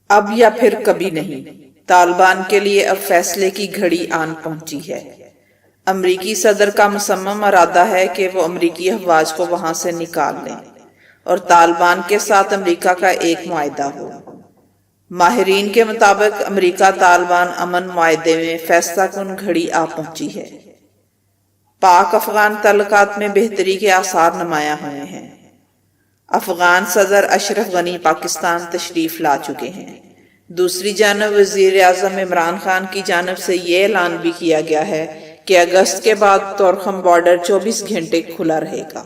اب یا پھر کبھی نہیں، طالبان کے لیے اب فیصلے کی گھڑی آن پہنچی ہے۔ امریکی صدر کا مصمم ارادہ ہے کہ وہ امریکی افواج کو وہاں سے نکال لیں اور طالبان کے ساتھ امریکہ کا ایک معاہدہ ہو۔ ماہرین کے مطابق امریکہ طالبان امن معاہدے میں فیصلہ کن گھڑی آ پہنچی ہے۔ پاک افغان تعلقات میں بہتری کے آثار نمایاں ہوئے ہیں۔ افغان صدر اشرف غنی پاکستان تشریف لا چکے ہیں۔ دوسری جانب وزیر اعظم عمران خان کی جانب سے یہ اعلان بھی کیا گیا ہے کہ اگست کے بعد طورخم بارڈر 24 گھنٹے کھلا رہے گا،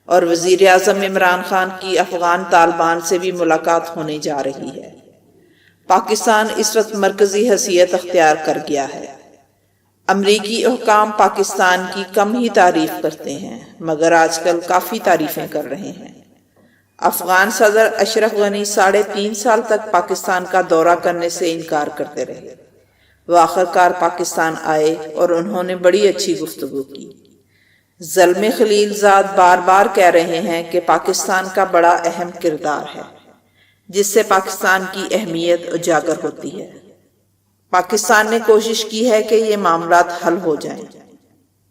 اور وزیر اعظم عمران خان کی افغان طالبان سے بھی ملاقات ہونے جا رہی ہے۔ پاکستان اس وقت مرکزی حیثیت اختیار کر گیا ہے۔ امریکی حکام پاکستان کی کم ہی تعریف کرتے ہیں، مگر آج کل کافی تعریفیں کر رہے ہیں۔ افغان صدر اشرف غنی 3.5 سال تک پاکستان کا دورہ کرنے سے انکار کرتے رہے۔ وہ آخرکار پاکستان آئے اور انہوں نے بڑی اچھی گفتگو کی۔ زلمے خلیل زاد بار بار کہہ رہے ہیں کہ پاکستان کا بڑا اہم کردار ہے، جس سے پاکستان کی اہمیت اجاگر ہوتی ہے۔ پاکستان نے کوشش کی ہے کہ یہ معاملات حل ہو جائیں۔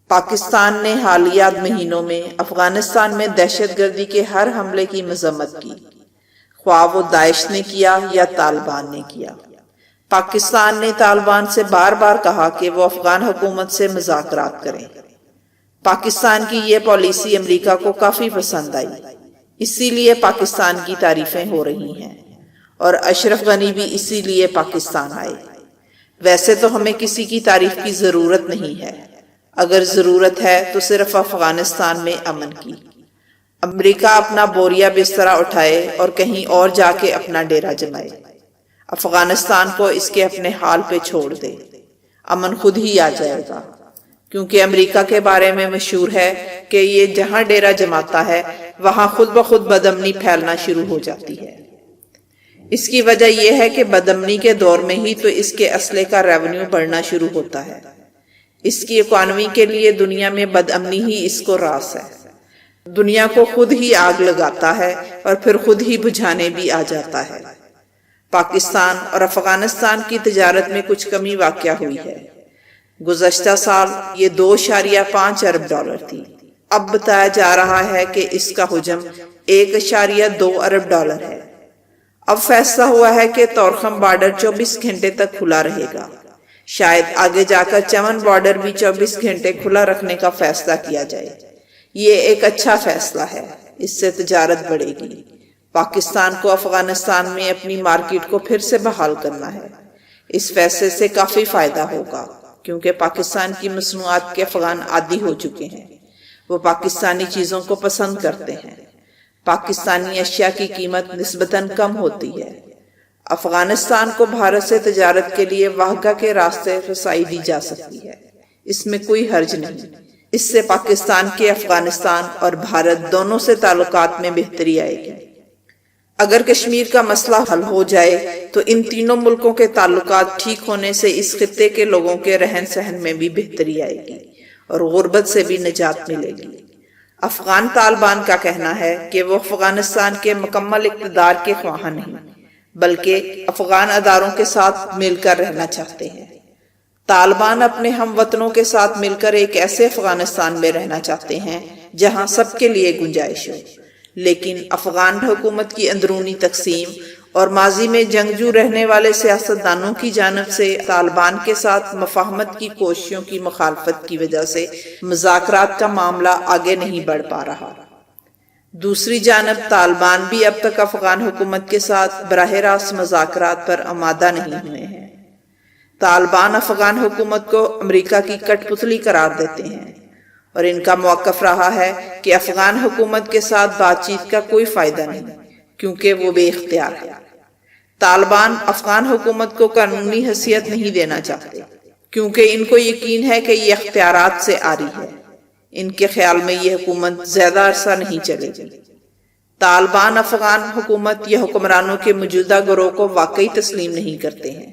پاکستان نے حالیہ مہینوں میں افغانستان میں دہشت گردی کے ہر حملے کی مذمت کی، خواہ وہ داعش نے کیا یا طالبان نے کیا۔ پاکستان نے طالبان سے بار بار کہا کہ وہ افغان حکومت سے مذاکرات کریں۔ پاکستان کی یہ پالیسی امریکہ کو کافی پسند آئی، اسی لیے پاکستان کی تعریفیں ہو رہی ہیں، اور اشرف غنی بھی اسی لیے پاکستان آئے۔ ویسے تو ہمیں کسی کی تعریف کی ضرورت نہیں ہے، اگر ضرورت ہے تو صرف افغانستان میں امن کی۔ امریکہ اپنا بوریا بسترا اٹھائے اور کہیں اور جا کے اپنا ڈیرا جمائے، افغانستان کو اس کے اپنے حال پہ چھوڑ دے، امن خود ہی آ جائے گا، کیونکہ امریکہ کے بارے میں مشہور ہے کہ یہ جہاں ڈیرا جماتا ہے وہاں خود بخود بدامنی پھیلنا شروع ہو جاتی ہے۔ اس کی وجہ یہ ہے کہ بدامنی کے دور میں ہی تو اس کے اسلحے کا ریونیو بڑھنا شروع ہوتا ہے۔ اس کی اکانومی کے لیے دنیا میں بدامنی ہی اس کو راس ہے۔ دنیا کو خود ہی آگ لگاتا ہے اور پھر خود ہی بجھانے بھی آ جاتا ہے۔ پاکستان اور افغانستان کی تجارت میں کچھ کمی واقع ہوئی ہے۔ گزشتہ سال یہ 2.5 ارب ڈالر تھی، اب بتایا جا رہا ہے کہ اس کا حجم 1.2 ارب ڈالر ہے۔ اب فیصلہ ہوا ہے کہ طورخم بارڈر 24 گھنٹے تک کھلا رہے گا، شاید آگے جا کر چمن بارڈر بھی 24 گھنٹے کھلا رکھنے کا فیصلہ کیا جائے۔ یہ ایک اچھا فیصلہ ہے، اس سے تجارت بڑھے گی۔ پاکستان کو افغانستان میں اپنی مارکیٹ کو پھر سے بحال کرنا ہے۔ اس فیصلے سے کافی فائدہ ہوگا، کیونکہ پاکستان کی مصنوعات کے افغان عادی ہو چکے ہیں، وہ پاکستانی چیزوں کو پسند کرتے ہیں۔ پاکستانی اشیاء کی قیمت نسبتاً کم ہوتی ہے۔ افغانستان کو بھارت سے تجارت کے لیے واہگہ کے راستے رسائی دی جا سکتی ہے، اس میں کوئی حرج نہیں۔ اس سے پاکستان کے افغانستان اور بھارت دونوں سے تعلقات میں بہتری آئے گی۔ اگر کشمیر کا مسئلہ حل ہو جائے تو ان تینوں ملکوں کے تعلقات ٹھیک ہونے سے اس خطے کے لوگوں کے رہن سہن میں بھی بہتری آئے گی اور غربت سے بھی نجات ملے گی۔ افغان طالبان کا کہنا ہے کہ وہ افغانستان کے مکمل اقتدار کے خواہاں نہیں، بلکہ افغان اداروں کے ساتھ مل کر رہنا چاہتے ہیں۔ طالبان اپنے ہم وطنوں کے ساتھ مل کر ایک ایسے افغانستان میں رہنا چاہتے ہیں جہاں سب کے لیے گنجائش ہو، لیکن افغان حکومت کی اندرونی تقسیم اور ماضی میں جنگجو رہنے والے سیاستدانوں کی جانب سے طالبان کے ساتھ مفاہمت کی کوششوں کی مخالفت کی وجہ سے مذاکرات کا معاملہ آگے نہیں بڑھ پا رہا۔ دوسری جانب طالبان بھی اب تک افغان حکومت کے ساتھ براہ راست مذاکرات پر آمادہ نہیں ہوئے ہیں۔ طالبان افغان حکومت کو امریکہ کی کٹ پتلی قرار دیتے ہیں، اور ان کا موقف رہا ہے کہ افغان حکومت کے ساتھ بات چیت کا کوئی فائدہ نہیں، کیونکہ وہ بے اختیار ہے۔ طالبان افغان حکومت کو قانونی حیثیت نہیں دینا چاہتے، کیونکہ ان کو یقین ہے کہ یہ اختیارات سے عاری ہے۔ ان کے خیال میں یہ حکومت زیادہ عرصہ نہیں چلے گی۔ طالبان افغان حکومت یا حکمرانوں کے موجودہ گروہ کو واقعی تسلیم نہیں کرتے ہیں،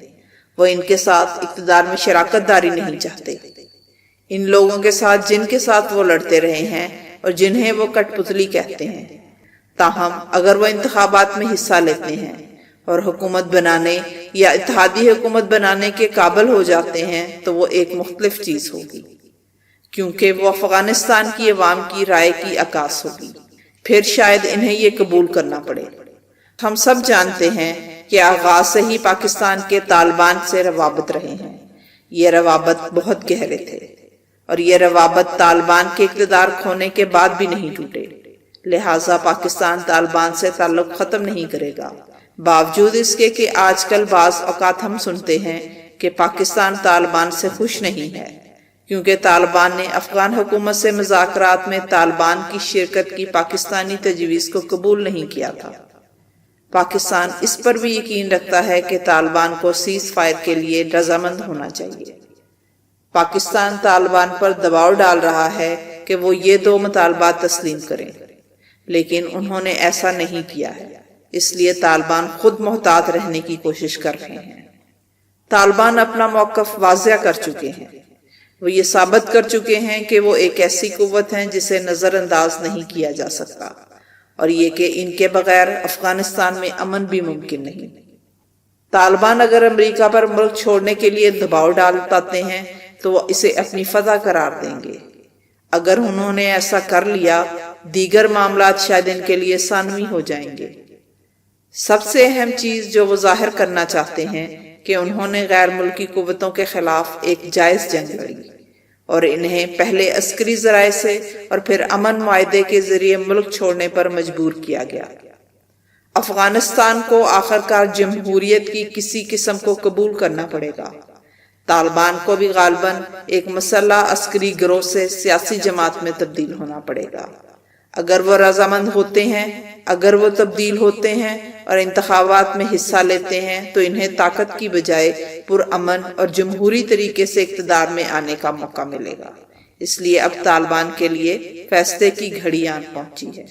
وہ ان کے ساتھ اقتدار میں شراکت داری نہیں چاہتے۔ ان لوگوں کے ساتھ جن کے ساتھ وہ لڑتے رہے ہیں اور جنہیں وہ کٹ پتلی کہتے ہیں، تاہم اگر وہ انتخابات میں حصہ لیتے ہیں اور حکومت بنانے یا اتحادی حکومت بنانے کے قابل ہو جاتے ہیں تو وہ ایک مختلف چیز ہوگی، کیونکہ وہ افغانستان کی عوام کی رائے کی عکاس ہوگی۔ پھر شاید انہیں یہ قبول کرنا پڑے۔ ہم سب جانتے ہیں کہ آغاز سے ہی پاکستان کے طالبان سے روابط رہے ہیں۔ یہ روابط بہت گہرے تھے اور یہ روابط طالبان کے اقتدار کھونے کے بعد بھی نہیں ٹوٹے، لہٰذا پاکستان طالبان سے تعلق ختم نہیں کرے گا، باوجود اس کے کہ آج کل بعض اوقات ہم سنتے ہیں کہ پاکستان طالبان سے خوش نہیں ہے، کیونکہ طالبان نے افغان حکومت سے مذاکرات میں طالبان کی شرکت کی پاکستانی تجویز کو قبول نہیں کیا تھا۔ پاکستان اس پر بھی یقین رکھتا ہے کہ طالبان کو سیز فائر کے لیے رضامند ہونا چاہیے۔ پاکستان طالبان پر دباؤ ڈال رہا ہے کہ وہ یہ دو مطالبات تسلیم کریں، لیکن انہوں نے ایسا نہیں کیا ہے، اس لیے طالبان خود محتاط رہنے کی کوشش کر رہے ہیں۔ طالبان اپنا موقف واضح کر چکے ہیں، وہ یہ ثابت کر چکے ہیں کہ وہ ایک ایسی قوت ہیں جسے نظر انداز نہیں کیا جا سکتا، اور یہ کہ ان کے بغیر افغانستان میں امن بھی ممکن نہیں۔ طالبان اگر امریکہ پر ملک چھوڑنے کے لیے دباؤ ڈال پاتے ہیں تو وہ اسے اپنی فتح قرار دیں گے۔ اگر انہوں نے ایسا کر لیا، دیگر معاملات شاید ان کے لیے ثانوی ہو جائیں گے۔ سب سے اہم چیز جو وہ ظاہر کرنا چاہتے ہیں کہ انہوں نے غیر ملکی قوتوں کے خلاف ایک جائز جنگ لڑی، اور انہیں پہلے عسکری ذرائع سے اور پھر امن معاہدے کے ذریعے ملک چھوڑنے پر مجبور کیا گیا۔ افغانستان کو آخرکار جمہوریت کی کسی قسم کو قبول کرنا پڑے گا۔ طالبان کو بھی غالباً ایک مسلح عسکری گروہ سے سیاسی جماعت میں تبدیل ہونا پڑے گا۔ اگر وہ رضامند ہوتے ہیں، اگر وہ تبدیل ہوتے ہیں اور انتخابات میں حصہ لیتے ہیں تو انہیں طاقت کی بجائے پرامن اور جمہوری طریقے سے اقتدار میں آنے کا موقع ملے گا۔ اس لیے اب طالبان کے لیے فیصلے کی گھڑی آن پہنچی ہے۔